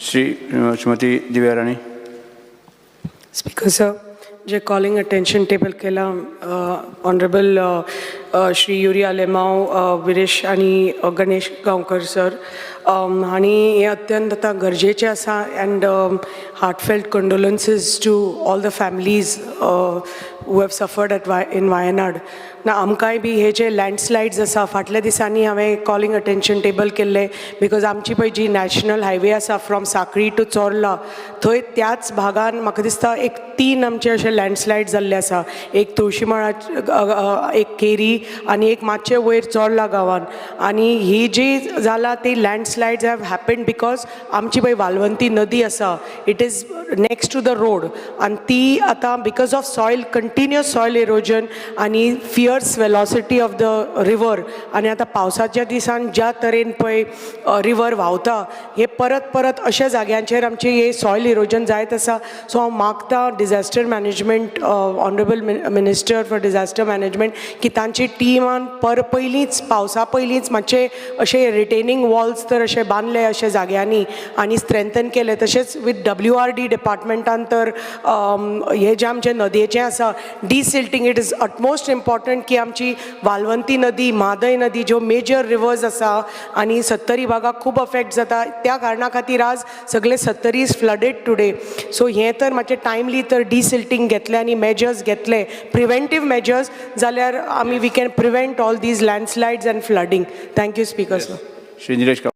श्रीमती दिव्या राणी. Speaker sir, जे calling attention table केला honorable Shri urea लेमाव, Viresh आणि गणेश गांवकर सर आणि हे अत्यंत आता गरजेचे आसा and heartfelt condolences to all the families who have suffered in Wayanad. ना आमकांय बी हे जे लँडस्लायड्स आसा फाटल्या दिसांनी हांवें कॉलिंग अटेंशन टेबल केल्लें बिकॉज आमची पळय जी नॅशनल हायवे आसा फ्रॉम साखळी टू चोर्ला थंय त्याच भागान म्हाका दिसता एक 3 आमचे अशे लँडस्लायड जाल्ले आसा. एक तुळशीमाळा, एक केरी आनी एक मातशे वयर चोर्ला गांवान. आनी ही जी जाला ती लँडस्लायड्स हॅव हॅपन्ड बिकॉज आमची पळय वालवंती नदी आसा it is next to the road आनी ती आतां because of soil continuous soil erosion आनी fierce velocity of the river आनी आतां पावसाच्या दिसान ज्या तरेन पळय रिवर व्हांवता हे परत परत अशा जाग्यांचेर आमचे हे सॉयल इरोजन जायत आसा. सो हांव मागता disaster management honourable minister for disaster management की तांची टिमान पयलींच पावसा पयलींच मातशे अशे रिटेनिंग वॉल्स तर अशे बांदले अशा जाग्यांनी आनी स्ट्रेंथन केले. तशेंच विथ WRD डिपार्टमेंटान तर हे जे आमचे नदयेचें आसा desilting it is utmost important की आमची वालवंती नदी, म्हादय नदी ज्यो मेजर रिवर्स आसा आनी 70 भागाक खूब अफेक्ट जाता त्या कारणां खातीर आज सगळे 70 फ्लडेड टुडे. सो हें तर मातशें टायमली तर डिसिल्टिंग घेतलें आनी मेजर्स घेतले प्रिवेंटीव मेजर्स जाल्यार आमी we can prevent all these landslides and flooding. Thank you speaker sir. Shri Nilesh